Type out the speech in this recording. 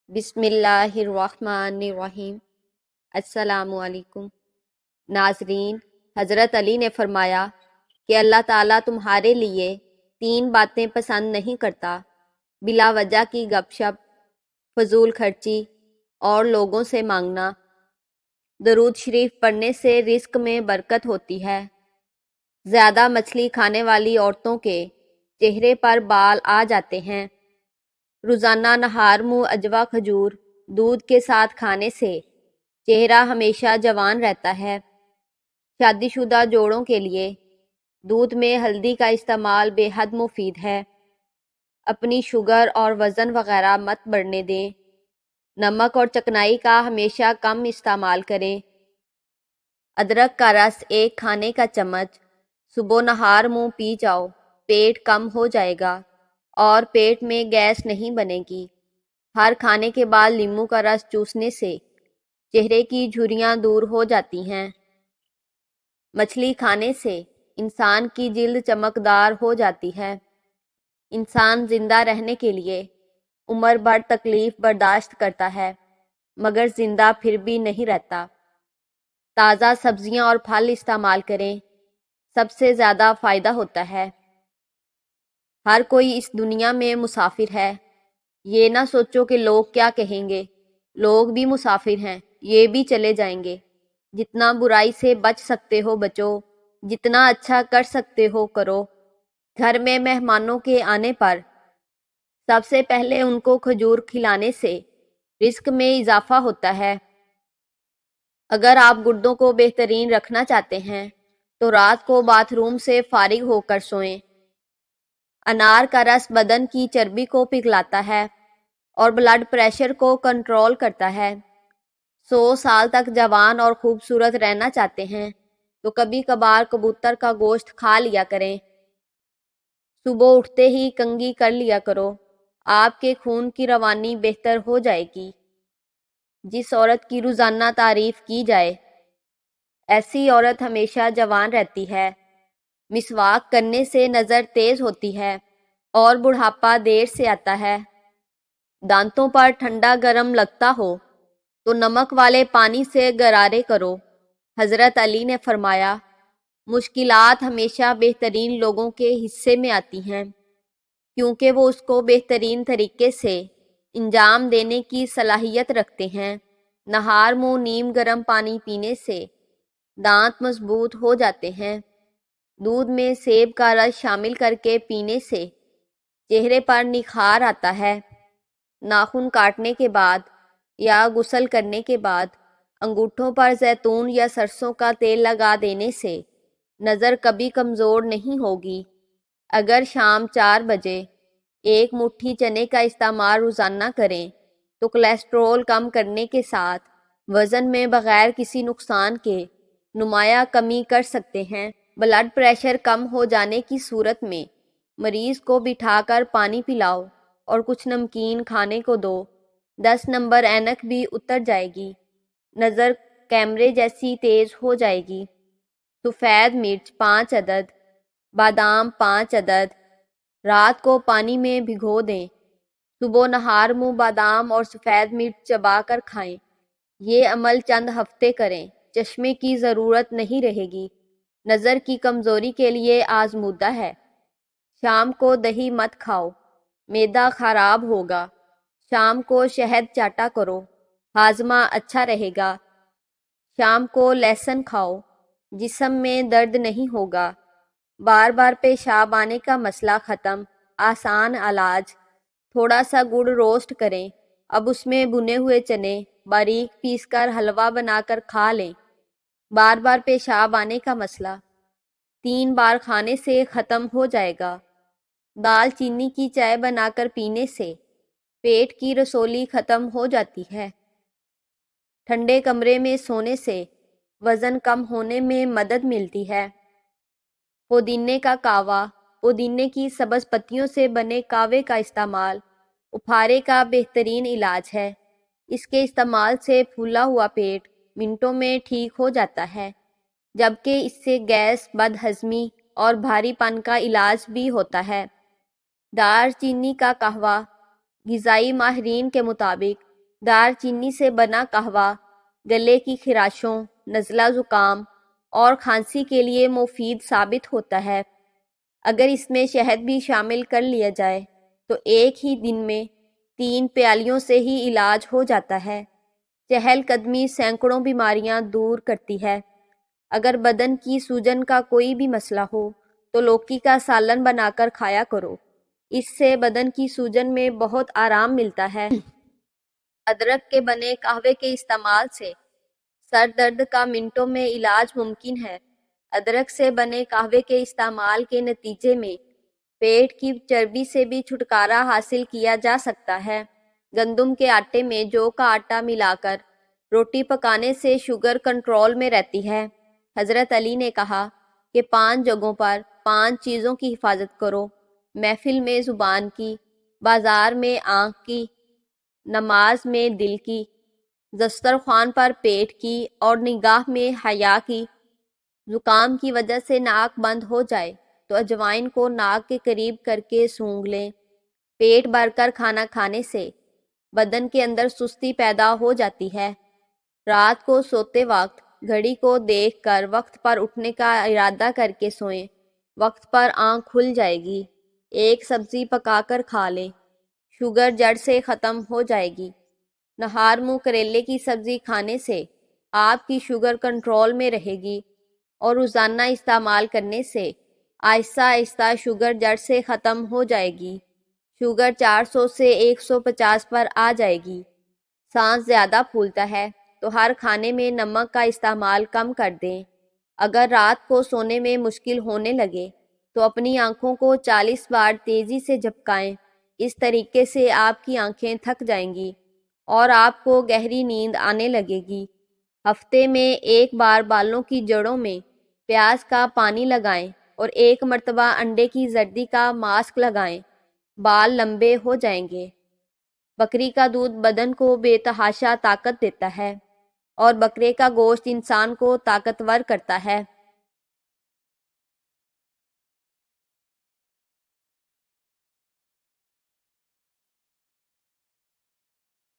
بسم اللہ الرحمن الرحیم۔ السلام علیکم ناظرین، حضرت علی نے فرمایا کہ اللہ تعالیٰ تمہارے لیے 3 باتیں پسند نہیں کرتا: بلا وجہ کی گپ شپ، فضول خرچی اور لوگوں سے مانگنا۔ درود شریف پڑھنے سے رزق میں برکت ہوتی ہے۔ زیادہ مچھلی کھانے والی عورتوں کے چہرے پر بال آ جاتے ہیں۔ روزانہ نہار منہ اجوا کھجور دودھ کے ساتھ کھانے سے چہرہ ہمیشہ جوان رہتا ہے۔ شادی شدہ جوڑوں کے لیے دودھ میں ہلدی کا استعمال بے حد مفید ہے۔ اپنی شوگر اور وزن وغیرہ مت بڑھنے دیں۔ نمک اور چکنائی کا ہمیشہ کم استعمال کریں۔ ادرک کا رس 1 کھانے کا چمچ صبح نہار منہ پی جاؤ، پیٹ کم ہو جائے گا اور پیٹ میں گیس نہیں بنے گی۔ ہر کھانے کے بعد لیموں کا رس چوسنے سے چہرے کی جھریاں دور ہو جاتی ہیں۔ مچھلی کھانے سے انسان کی جلد چمکدار ہو جاتی ہے۔ انسان زندہ رہنے کے لیے عمر بھر تکلیف برداشت کرتا ہے، مگر زندہ پھر بھی نہیں رہتا۔ تازہ سبزیاں اور پھل استعمال کریں، سب سے زیادہ فائدہ ہوتا ہے۔ ہر کوئی اس دنیا میں مسافر ہے۔ یہ نہ سوچو کہ لوگ کیا کہیں گے، لوگ بھی مسافر ہیں، یہ بھی چلے جائیں گے۔ جتنا برائی سے بچ سکتے ہو بچو، جتنا اچھا کر سکتے ہو کرو۔ گھر میں مہمانوں کے آنے پر سب سے پہلے ان کو کھجور کھلانے سے رزق میں اضافہ ہوتا ہے۔ اگر آپ گردوں کو بہترین رکھنا چاہتے ہیں تو رات کو باتھ روم سے فارغ ہو کر سوئیں۔ انار کا رس بدن کی چربی کو پگھلاتا ہے اور بلڈ پریشر کو کنٹرول کرتا ہے۔ 100 سال تک جوان اور خوبصورت رہنا چاہتے ہیں تو کبھی کبھار کبوتر کا گوشت کھا لیا کریں۔ صبح اٹھتے ہی کنگھی کر لیا کرو، آپ کے خون کی روانی بہتر ہو جائے گی۔ جس عورت کی روزانہ تعریف کی جائے، ایسی عورت ہمیشہ جوان رہتی ہے۔ مسواک کرنے سے نظر تیز ہوتی ہے اور بڑھاپا دیر سے آتا ہے۔ دانتوں پر ٹھنڈا گرم لگتا ہو تو نمک والے پانی سے غرارے کرو۔ حضرت علی نے فرمایا، مشکلات ہمیشہ بہترین لوگوں کے حصے میں آتی ہیں، کیونکہ وہ اس کو بہترین طریقے سے انجام دینے کی صلاحیت رکھتے ہیں۔ نہار منہ نیم گرم پانی پینے سے دانت مضبوط ہو جاتے ہیں۔ دودھ میں سیب کا رس شامل کر کے پینے سے چہرے پر نکھار آتا ہے۔ ناخن کاٹنے کے بعد یا غسل کرنے کے بعد انگوٹھوں پر زیتون یا سرسوں کا تیل لگا دینے سے نظر کبھی کمزور نہیں ہوگی۔ اگر شام 4 بجے 1 مٹھی چنے کا استعمال روزانہ کریں تو کولیسٹرول کم کرنے کے ساتھ وزن میں بغیر کسی نقصان کے نمایاں کمی کر سکتے ہیں۔ بلڈ پریشر کم ہو جانے کی صورت میں مریض کو بٹھا کر پانی پلاؤ اور کچھ نمکین کھانے کو دو۔ 10 نمبر اینک بھی اتر جائے گی، نظر کیمرے جیسی تیز ہو جائے گی۔ سفید مرچ 5 عدد، بادام 5 عدد رات کو پانی میں بھگو دیں۔ صبح نہار منہ بادام اور سفید مرچ چبا کر کھائیں۔ یہ عمل چند ہفتے کریں، چشمے کی ضرورت نہیں رہے گی۔ نظر کی کمزوری کے لیے آزمودہ ہے۔ شام کو دہی مت کھاؤ، معدہ خراب ہوگا۔ شام کو شہد چاٹا کرو، ہاضمہ اچھا رہے گا۔ شام کو لہسن کھاؤ، جسم میں درد نہیں ہوگا۔ بار بار پیشاب آنے کا مسئلہ ختم، آسان علاج۔ تھوڑا سا گڑ روسٹ کریں، اب اس میں بھنے ہوئے چنے باریک پیس کر حلوہ بنا کر کھا لیں۔ بار بار پیشاب آنے کا مسئلہ 3 بار کھانے سے ختم ہو جائے گا۔ دال چینی کی چائے بنا کر پینے سے پیٹ کی رسولی ختم ہو جاتی ہے۔ ٹھنڈے کمرے میں سونے سے وزن کم ہونے میں مدد ملتی ہے۔ پودینے کا کہوہ، پودینے کی سبز پتیوں سے بنے کہوے کا استعمال اپھارے کا بہترین علاج ہے۔ اس کے استعمال سے پھولا ہوا پیٹ منٹوں میں ٹھیک ہو جاتا ہے، جبکہ اس سے گیس، بد ہضمی اور بھاری پن کا علاج بھی ہوتا ہے۔ دار چینی کا قہوہ غذائی ماہرین کے مطابق دار چینی سے بنا قہوہ گلے کی خراشوں، نزلہ زکام اور کھانسی کے لیے مفید ثابت ہوتا ہے۔ اگر اس میں شہد بھی شامل کر لیا جائے تو ایک ہی دن میں 3 پیالیوں سے ہی علاج ہو جاتا ہے۔ چہل قدمی سینکڑوں بیماریاں دور کرتی ہے۔ اگر بدن کی سوجن کا کوئی بھی مسئلہ ہو تو لوکی کا سالن بنا کر کھایا کرو، اس سے بدن کی سوجن میں بہت آرام ملتا ہے۔ ادرک کے بنے قہوے کے استعمال سے سر درد کا منٹوں میں علاج ممکن ہے۔ ادرک سے بنے قہوے کے استعمال کے نتیجے میں پیٹ کی چربی سے بھی چھٹکارا حاصل کیا جا سکتا ہے۔ گندم کے آٹے میں جو کا آٹا ملا کر روٹی پکانے سے شوگر کنٹرول میں رہتی ہے۔ حضرت علی نے کہا کہ 5 جگہوں پر 5 چیزوں کی حفاظت کرو: محفل میں زبان کی، بازار میں آنکھ کی، نماز میں دل کی، دسترخوان پر پیٹ کی اور نگاہ میں حیا کی۔ زکام کی وجہ سے ناک بند ہو جائے تو اجوائن کو ناک کے قریب کر کے سونگھ لیں۔ پیٹ بھر کر کھانا کھانے سے بدن کے اندر سستی پیدا ہو جاتی ہے۔ رات کو سوتے وقت گھڑی کو دیکھ کر وقت پر اٹھنے کا ارادہ کر کے سوئیں، وقت پر آنکھ کھل جائے گی۔ ایک سبزی پکا کر کھا لیں، شوگر جڑ سے ختم ہو جائے گی۔ نہار منہ کریلے کی سبزی کھانے سے آپ کی شوگر کنٹرول میں رہے گی اور روزانہ استعمال کرنے سے آہستہ آہستہ شوگر جڑ سے ختم ہو جائے گی۔ شوگر 400 سے 150 پر آ جائے گی۔ سانس زیادہ پھولتا ہے تو ہر کھانے میں نمک کا استعمال کم کر دیں۔ اگر رات کو سونے میں مشکل ہونے لگے تو اپنی آنکھوں کو 40 بار تیزی سے جھپکائیں۔ اس طریقے سے آپ کی آنکھیں تھک جائیں گی اور آپ کو گہری نیند آنے لگے گی۔ ہفتے میں 1 بار بالوں کی جڑوں میں پیاز کا پانی لگائیں اور 1 مرتبہ انڈے کی زردی کا ماسک لگائیں، بال لمبے ہو جائیں گے۔ بکری کا دودھ بدن کو بے تحاشا طاقت دیتا ہے اور بکرے کا گوشت انسان کو طاقتور کرتا ہے۔